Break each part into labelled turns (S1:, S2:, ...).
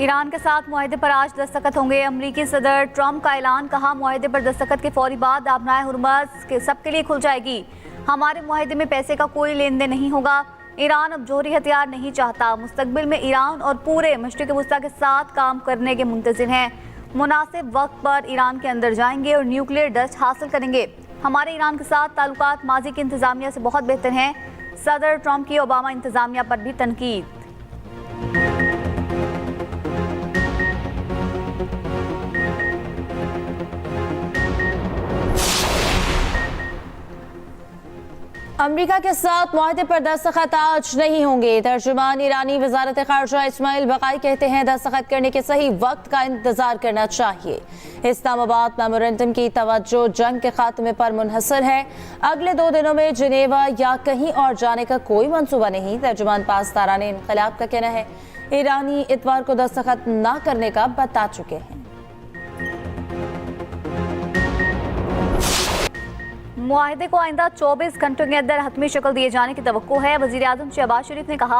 S1: Iran के साथ मुआहदे पर आज दस्तखत होंगे। अमरीकी सदर ट्रंप का ऐलान, कहा मुआहदे पर दस्तखत के फौरी बाद आबनाए हुर्मुज़ के सबके लिए खुल जाएगी। हमारे मुआहदे में पैसे का कोई लेन देन नहीं होगा। ईरान अब जोहरी हथियार नहीं चाहता। मुस्तकबिल में ईरान और पूरे मशरिक़ वस्ता के साथ काम करने के मुंतज़िर हैं। मुनासिब वक्त पर ईरान के अंदर जाएंगे और न्यूक्लियर डस्ट हासिल करेंगे। हमारे ईरान के साथ ताल्लुकात माजी की इंतज़ामिया से बहुत बेहतर हैं। सदर ट्रंप की ओबामा इंतज़ामिया पर भी तनकीद।
S2: अमेरिका के साथ मुआहदे पर दस्तखत आज नहीं होंगे। तर्जुमान ईरानी वजारत खारजा इस्माइल बकाई कहते हैं दस्तखत करने के सही वक्त का इंतजार करना चाहिए। इस्लामाबाद मेमोरेंडम की तवज्जो जंग के खात्मे पर मुनहसर है। अगले 2 दिनों में जिनेवा या कहीं और जाने का कोई मंसूबा नहीं। तर्जुमान पासदारान इनकलाब का कहना है ईरानी इतवार को दस्तखत न करने का बता चुके हैं।
S1: मुआहदे को आइंदा 24 घंटों के अंदर हतमी शक्ल दिए जाने की तवक्को है। वज़ीर-ए-आज़म शहबाज शरीफ ने कहा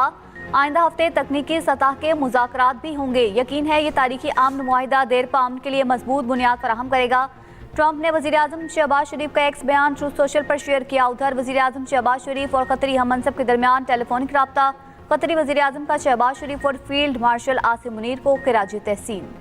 S1: आइंदा हफ्ते तकनीकी सतह के मुज़ाकरात भी होंगे। यकीन है ये तारीखी आमन मुआहदा देर पा अमन के लिए मजबूत बुनियाद फराहम करेगा। ट्रंप ने वज़ीर-ए-आज़म शहबाज शरीफ का एक्स बयान ट्रूथ सोशल पर शेयर किया। उधर वज़ीर-ए-आज़म शहबाज शरीफ और कतरी हम मनसब के दरमियान टेलीफोनिक रब्ता। कतरी वज़ीर-ए-आज़म का शहबाज शरीफ और फील्ड मार्शल आसिम मुनीर को खिराज तहसीन।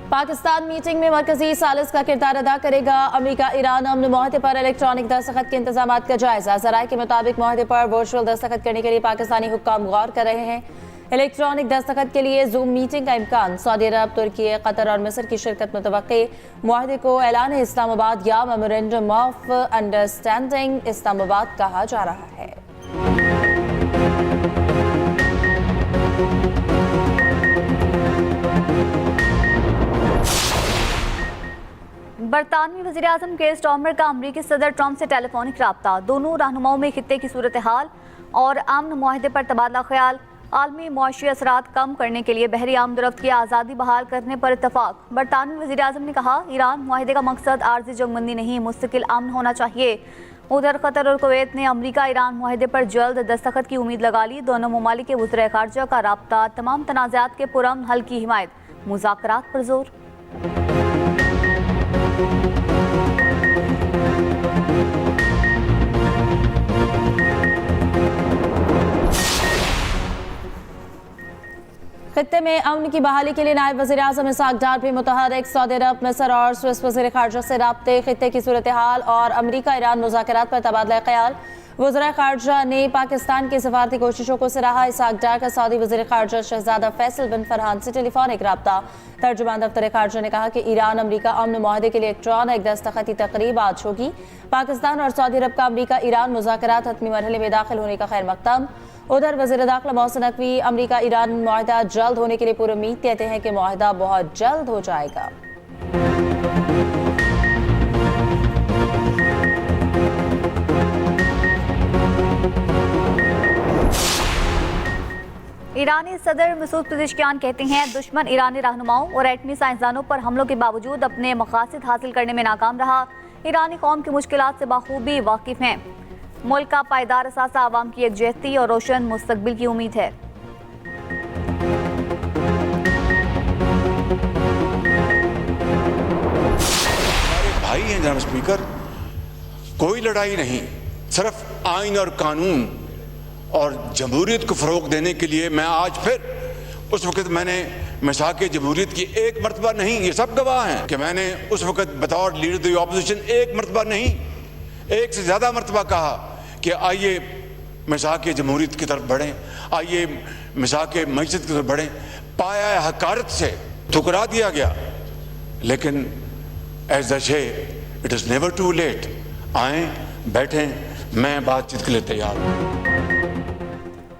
S2: पाकिस्तान मीटिंग में मरकजी सालिस का किरदार अदा करेगा। अमेरिका ईरान अमन मुआहदे पर इलेक्ट्रॉनिक दस्तखत के इंतजाम का जायजा। ज़राए के मुताबिक मुआहदे पर वर्चुअल दस्तखत करने के लिए पाकिस्तानी हुक्काम गौर कर रहे हैं। इलेक्ट्रॉनिक दस्तखत के लिए जूम मीटिंग का इम्कान। सऊदी अरब, तुर्की, कतर और मिस्र की शिरकत मुतवक्की। मुआहदे को ऐलान इस्लामाबाद या मेमोरेंडम ऑफ अंडरस्टैंडिंग इस्लामाबाद कहा जा रहा है।
S1: बरतानवी वज़ीर-ए-आज़म केयर स्टार्मर का अमरीकी सदर ट्रंप से टेलीफोनिक रब्ता। दोनों रहनुमाओं में खित्ते की सूरत हाल और अमन मुआहदे पर तबादला ख्याल। आलमी मुआशी असरात कम करने के लिए बहरी आमदरफ्त की आज़ादी बहाल करने पर इतफाक। बरतानवी वज़ीर-ए-आज़म ने कहा ईरान मुआहदे का मकसद आर्जी जंगबंदी नहीं, मुस्तकिल अमन होना चाहिए। उधर कतर और कुवैत ने अमरीका ईरान मुआहदे पर जल्द दस्तखत की उम्मीद लगा ली। दोनों ममालिक के वज़ीर खारजा का रब्ता, तमाम तनाज़ात के पुरअमन हल की हिमायत, मुज़ाकरात पर जोर।
S2: खित्ते में अमन की बहाली के लिए नायब वज़ीर-ए-आज़म इसहाक डार भी मुतहर्रिक। सऊदी अरब, मिस्र और स्विस वज़ीर खारजा से राब्ते, खित्ते की सूरत हाल और अमरीका ईरान मुज़ाकरात पर तबादला ख्याल। वज़ीर खारजा ने पाकिस्तान की सफारती कोशिशों को सराहा। इसहाक डार का सऊदी वज़ीर खारजा शहजादा फैसल बिन फरहान से टेलीफोनिक रब्ता। तर्जुमान दफ्तर खारजा ने कहा कि ईरान अमरीका अमन मुआहदे के लिए इलेक्ट्रॉनिक दस्तखती तकरीब आज होगी। पाकिस्तान और सऊदी अरब का अमरीका ईरान मुज़ाकरात हतमी मरहले में दाखिल होने का खैर मकदम। उधर वज़ीर दाखिला मोहसिन नकवी अमरीका ईरान मुआहदा जल्द होने के लिए पूरी उम्मीद कहते हैं कि मुआहदा बहुत जल्द हो जाएगा।
S1: ईरानी सदर मसूद पेज़ेश्कियान कहते हैं दुश्मन ईरानी रहनुमाओं और एटमी साइंसदानों पर हमलों के बावजूद अपने मकासद हासिल करने में नाकाम रहा। ईरानी कौम की मुश्किलात से बखूबी वाकिफ हैं। मुल्क का पायदार असासा आवाम की यकजहती और रोशन मुस्तकबिल की उम्मीद है।
S3: भाई हैं जनाब स्पीकर, कोई लड़ाई नहीं, सिर्फ आइन और कानून और जमहूरियत को फरोग देने के लिए मैं आज फिर उस वक्त मैंने मिसाक जमहूरियत की एक मरतबा नहीं, ये सब गवाह हैं कि मैंने उस वक्त बतौर लीडर द ऑपोजिशन एक मरतबा नहीं, एक से ज़्यादा मरतबा कहा कि आइए मिसाक जमहूरियत की तरफ बढ़ें, आइए मिसाक मस्जिद की तरफ बढ़ें। पाया हकारत से ठुकरा दिया गया, लेकिन as the say it is never too late. आएँ, बैठें, मैं बातचीत के लिए तैयार हूँ।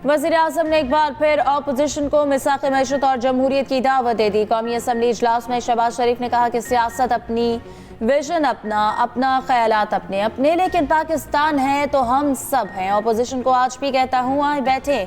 S2: वज़ीर-ए-आज़म ने एक बार फिर अपोजिशन को मिसाक मैशत और जमहूरियत की दावत दे दी। कौमी असम्बली इजलास में शहबाज शरीफ ने कहा कि सियासत अपनी, विजन अपना ख्यालात अपने, लेकिन पाकिस्तान है तो हम सब हैं। अपोजिशन को आज भी कहता हूँ आए बैठे,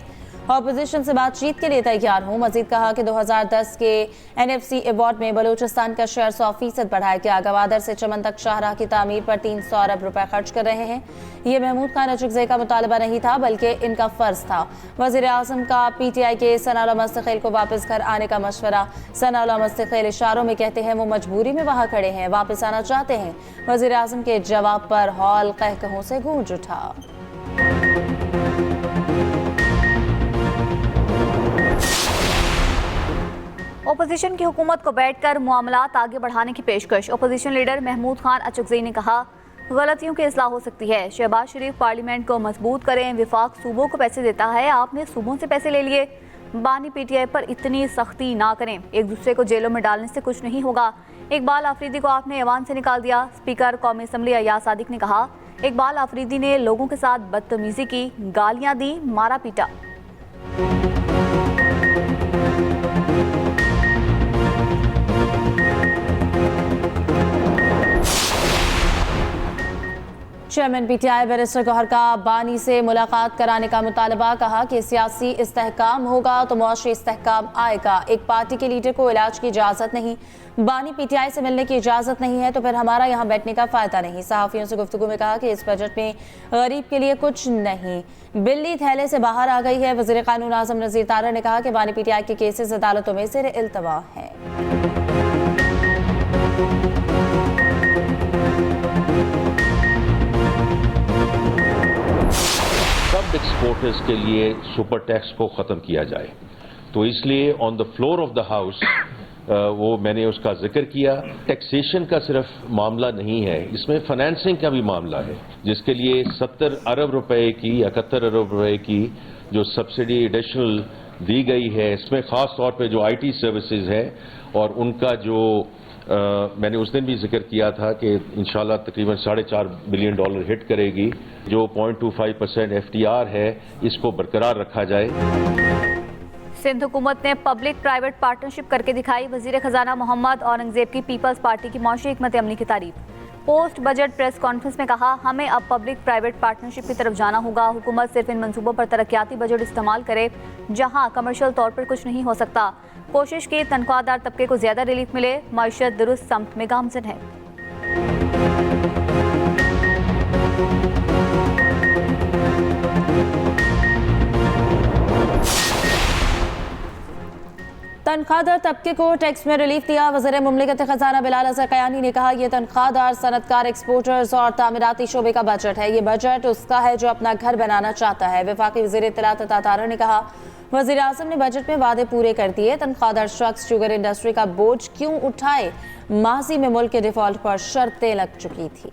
S2: ऑपोजिशन से बातचीत के लिए तैयार हूं। मजीद कहा कि 2010 के NFC अवार्ड में बलूचिस्तान का शेयर 100% बढ़ाया गया। गवादर से चमन तक शाहराह की तामीर पर 300 अरब रुपए खर्च कर रहे हैं। ये महमूद खान अचकज़ई का मुतालबा नहीं था बल्कि इनका फर्ज था। वज़ीर आज़म का PTI के सनाउल्लाह मस्तक़ील को वापस घर आने का मशवरा। सनाउल्लाह मस्तक़ील इशारों में कहते हैं वो मजबूरी में वहां खड़े हैं, वापस आना चाहते हैं। वज़ीर आज़म के जवाब पर हॉल कहकहों से गूंज उठा।
S1: ओपोजिशन की हुकूमत को बैठकर मामलात आगे बढ़ाने की पेशकश। ओपोजिशन लीडर महमूद खान अचकज़ई ने कहा गलतियों की इस्लाह हो सकती है। शहबाज शरीफ पार्लियामेंट को मजबूत करें। विफाक सूबों को पैसे देता है, आपने सूबों से पैसे ले लिए। बानी PTI पर इतनी सख्ती ना करें, एक दूसरे को जेलों में डालने से कुछ नहीं होगा। इकबाल आफरीदी को आपने ऐवान से निकाल दिया। स्पीकर कौमी असम्बली अयाज सादिक ने कहा इकबाल आफरीदी ने लोगों के साथ बदतमीजी की, गालियां दी, मारा पीटा।
S2: चेयरमैन PTI बैरिस्टर गौहर का बानी से मुलाकात कराने का मुतालबा। कहा कि सियासी इस्तेहकाम होगा तो मुआशरी इस्तेहकाम आएगा। एक पार्टी के लीडर को इलाज की इजाज़त नहीं, बानी PTI से मिलने की इजाज़त नहीं है तो फिर हमारा यहाँ बैठने का फ़ायदा नहीं। सहाफ़ियों से गुफ्तगू में कहा कि इस बजट में गरीब के लिए कुछ नहीं, बिल्ली थैले से बाहर आ गई है। वज़ीर क़ानून आज़म नज़ीर तारड़ ने कहा कि बानी PTI के केसेस अदालतों में ज़ेर इल्तवा हैं।
S4: सब एक्सपोर्टर्स के लिए सुपर टैक्स को ख़त्म किया जाए, तो इसलिए on the floor of the house वो मैंने उसका जिक्र किया। टैक्सेशन का सिर्फ मामला नहीं है, इसमें फाइनेंसिंग का भी मामला है, जिसके लिए 70 अरब रुपए की 71 अरब रुपए की जो सब्सिडी एडिशनल दी गई है। इसमें ख़ास तौर पे जो IT सर्विसेज है और उनका जो मैंने उस दिन भी जिक्र किया था कि इंशाल्लाह तकरीबन $4.5 बिलियन हिट करेगी। जो 0.25% FTR है इसको बरकरार रखा जाए।
S1: सिंध हुकूमत ने पब्लिक प्राइवेट पार्टनरशिप करके दिखाई। वजीर खजाना मोहम्मद औरंगजेब की पीपल्स पार्टी की मौशी हिकमत अमली की तारीफ। पोस्ट बजट प्रेस कॉन्फ्रेंस में कहा हमें अब पब्लिक प्राइवेट पार्टनरशिप की तरफ जाना होगा। हुकूमत सिर्फ इन मंसूबों पर तरक्याती बजट इस्तेमाल करे जहां कमर्शियल तौर पर कुछ नहीं हो सकता। कोशिश की तनख्वाहदार तबके को ज्यादा रिलीफ मिले। मईशत दुरुस्त समत में गामजन है।
S2: तनख्वाहदार तबके को टैक्स में रिलीफ दिया। वज़ीर मुमलिकत खजाना बिलाल अज़हर क़यानी ने कहा यह तनख्वाहदार, सनतकार, एक्सपोर्टर्स और तामीराती शोबे का बजट है। ये बजट उसका है जो अपना घर बनाना चाहता है। वफाकी वज़ीर इत्तलात अता तारड़ ने कहा वज़ीर आज़म ने बजट में वादे पूरे कर दिए। तनख्वाहदार शख्स शुगर इंडस्ट्री का बोझ क्यों उठाए? माजी में मुल्क के डिफॉल्ट पर शर्तें लग चुकी थी।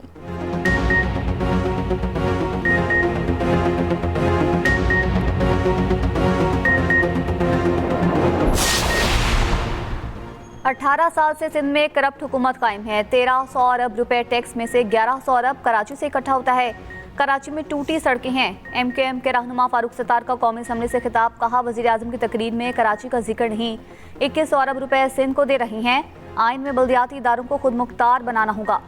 S1: अठारह साल से सिंध में करप्ट हुकूमत कायम है। 1300 अरब रुपए टैक्स में से 1100 अरब कराची से इकट्ठा होता है। कराची में टूटी सड़कें हैं। MKM के रहनुमा फारूक सत्तार का कौमी असम्बली से खिताब। कहा वज़ीर आज़म की तकरीर में कराची का जिक्र नहीं। 2100 अरब रुपए सिंध को दे रही हैं। आइन में बल्दियाती इदारों को खुद मुख्तार बनाना होगा।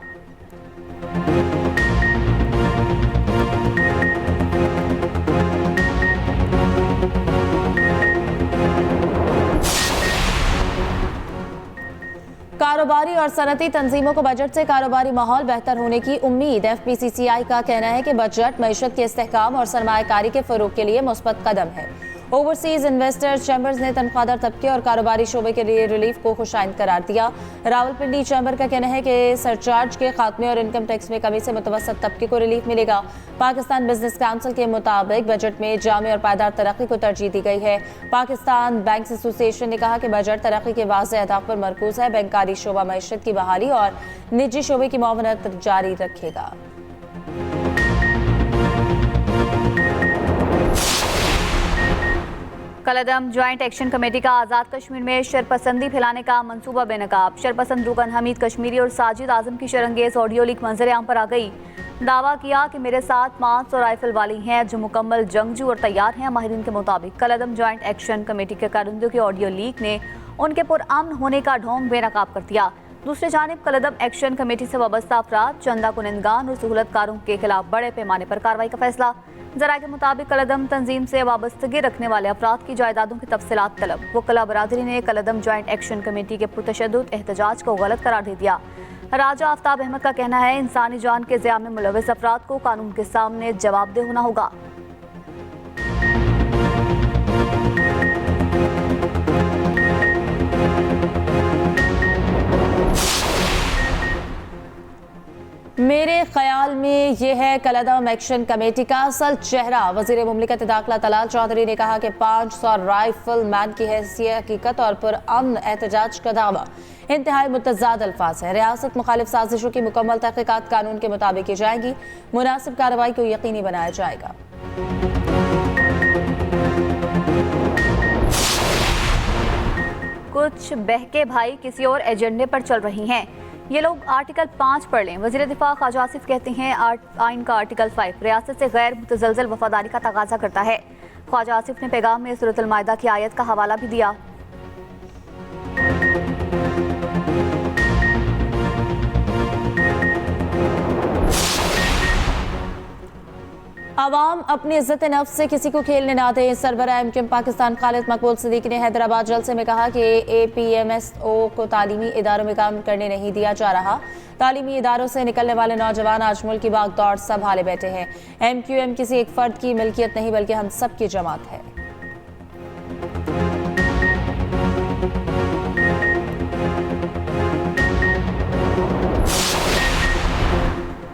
S2: कारोबारी और सनती तंजीमों को बजट से कारोबारी माहौल बेहतर होने की उम्मीद। FPCCI का कहना है कि बजट मईशत के इस्तेहकाम और सरमायाकारी के फरोग के लिए मुस्बत कदम है। ओवरसीज इन्वेस्टर्स चैम्बर्स ने तनख्वाहदार तबके और कारोबारी शोबे के लिए रिलीफ को खुशाइंद करार दिया। रावलपिंडी चैम्बर का कहना है कि सरचार्ज के खात्मे और इनकम टैक्स में कमी से मुतवसत तबके को रिलीफ मिलेगा। पाकिस्तान बिजनेस काउंसिल के मुताबिक बजट में जामे और पायदार तरक्की को तरजीह दी गई है। पाकिस्तान बैंक्स एसोसिएशन ने कहा कि बजट तरक्की के वाज़ेह अहदाफ पर मरकूज है। बैंकारी शोबा मईशत की बहाली और निजी शोबे की मुआवनत जारी रखेगा।
S1: कलअदम ज्वाइंट एक्शन कमेटी का आज़ाद कश्मीर में शरपसंदी फैलाने का मंसूबा बेनकाब। शरपसंद रुकन हमीद कश्मीरी और साजिद आजम की शरंगेज ऑडियो लीक मंजर आम पर आ गई। दावा किया कि मेरे साथ 500 राइफल वाली हैं जो मुकम्मल जंगजू और तैयार हैं। माहिरीन के मुताबिक कलअदम ज्वाइंट एक्शन कमेटी के कारिंदों की ऑडियो लीक ने उनके पुरअमन होने का ढोंग बेनकाब कर दिया। दूसरी जानिब कलअदम एक्शन कमेटी से वाबस्ता अफराद, चंदा कुनिंदगान और सहूलतकारों के खिलाफ बड़े पैमाने पर कार्रवाई का फैसला। जराये के मुताबिक कलअदम तंजीम से वाबस्तगी रखने वाले अफराद की जायदादों की तफसीलात तलब। वकला बरादरी ने कलअदम जॉइंट एक्शन कमेटी के पुरतशद्दुद एहतजाज को गलत करार दे दिया। राजा आफ्ताब अहमद का कहना है, इंसानी जान के ज़िया में मुलविस अफराद को कानून के सामने जवाबदेह होना होगा।
S2: मेरे ख्याल में यह है कलअदम एक्शन कमेटी का असल चेहरा। वजीर मुमलिकत दाखिला तलाल चौधरी ने कहा कि 500 राइफल मैन की हैसियत हकीकत और पुरअमन एहतजाज का दावा इंतहाई मुतज़ाद अल्फाज है। रियासत मुखालिफ साजिशों की मुकम्मल तहकीकात कानून के मुताबिक की जाएगी। मुनासिब कार्रवाई को यकीनी बनाया जाएगा।
S1: कुछ बहके भाई किसी और एजेंडे पर चल रही हैं। ये लोग आर्टिकल 5 पढ़ लें। वज़ीर दिफा ख्वाजा आसिफ कहते हैं, आइन का आर्टिकल 5 रियासत से गैर मुतज़लज़ल वफादारी का तगाजा करता है। ख्वाजा आसिफ ने पैगाम में सूरत अल माइदा की आयत का हवाला भी दिया।
S2: आवाम अपनी इज्जत नफ्स से किसी को खेलने ना दें। सरबराह एमक्यूएम पाकिस्तान खालिद मकबूल सिद्दीकी ने हैदराबाद जलसे में कहा कि APMSO को तालीमी इदारों में काम करने नहीं दिया जा रहा। तालीमी इदारों से निकलने वाले नौजवान आज मुल्क की भागदौड़ संभाले बैठे हैं। MQM किसी एक फर्द की मिल्कियत नहीं बल्कि हम सब की जमात है।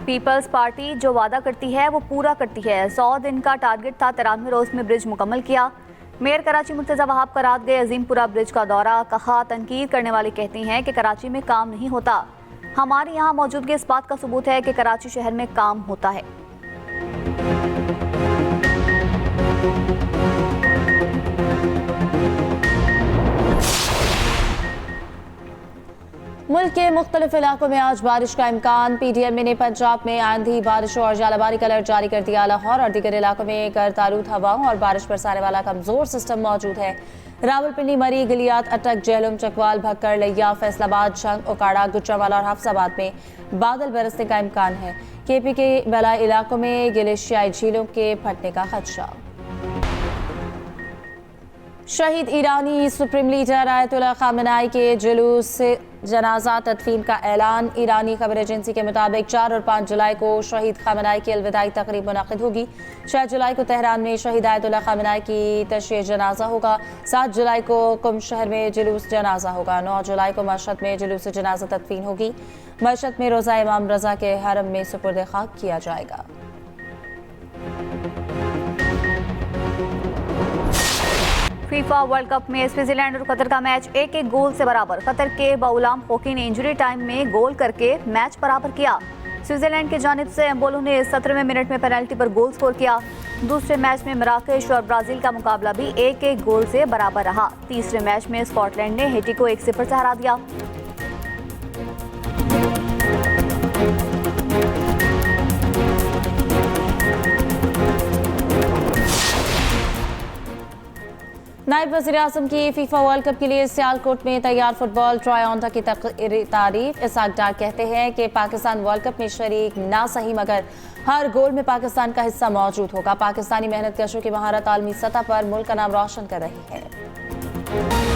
S1: पीपल्स पार्टी जो वादा करती है वो पूरा करती है। 100 दिन का टारगेट था, 93 रोज में ब्रिज मुकम्मल किया। मेयर कराची मुर्तज़ा वहाब का रात गए अजीमपुरा ब्रिज का दौरा। कहा, तनकीद करने वाले कहते हैं कि कराची में काम नहीं होता। हमारे यहाँ मौजूदगी इस बात का सबूत है कि कराची शहर में काम होता है।
S2: मुल्क के मुख्तलिफ इलाकों में आज बारिश का इम्कान। PDM ने पंजाब में आंधी, बारिश और जालाबारी का अलर्ट जारी कर दिया। लाहौर और दीगर इलाकों में करतारूद हवाओं और बारिश बरसाने वाला कमजोर सिस्टम मौजूद है। रावलपिंडी, मरी, गलियात, अटक, जेहलम, चकवाल, भक्कर, लिया, फैसलाबाद, झंग, उकाड़ा, गुजरांवाला और हफ्साबाद में बादल बरसने का इम्कान है। KP के बलाई इलाकों में ग्लेशियाई झीलों के फटने का खदशा। शहीद ईरानी सुप्रीम लीडर आयतुल्लाह खामेनेई के जुलूस से जनाजा तदफीन का ऐलान। ईरानी खबर एजेंसी के मुताबिक 4 और 5 जुलाई को शहीद खामेनेई की अलविदाई तकरीब मुनक़िद होगी। 6 जुलाई को तेहरान में शहीद आयतुल्लाह खामेनेई की तशरीह जनाजा होगा। 7 जुलाई को कुम शहर में जुलूस जनाजा होगा। 9 जुलाई को मशहद में जुलूस जनाजा तदफीन होगी। मशहद में रोज़ा इमाम रज़ा के हरम में सुपुर्द खाक किया जाएगा।
S1: फीफा वर्ल्ड कप में स्विट्जरलैंड और कतर का मैच 1-1 गोल से बराबर। कतर के बाउलाम खोकी ने इंजरी टाइम में गोल करके मैच बराबर किया। स्विट्जरलैंड की जानिब से एम्बोलो ने 17वें मिनट में पेनल्टी पर गोल स्कोर किया। दूसरे मैच में मराकेश और ब्राजील का मुकाबला भी 1-1 गोल से बराबर रहा। तीसरे मैच में स्कॉटलैंड ने हेटी को 1-0 से हरा दिया।
S2: नायब वज़ीर आज़म की फीफा वर्ल्ड कप के लिए सियालकोट में तैयार फुटबॉल ट्रायॉन्टा की तारीफ। इसहाक डार कहते हैं कि पाकिस्तान वर्ल्ड कप में शरीक ना सही मगर हर गोल में पाकिस्तान का हिस्सा मौजूद होगा। पाकिस्तानी मेहनत कशों की महारत आलमी सतह पर मुल्क का नाम रोशन कर रही है।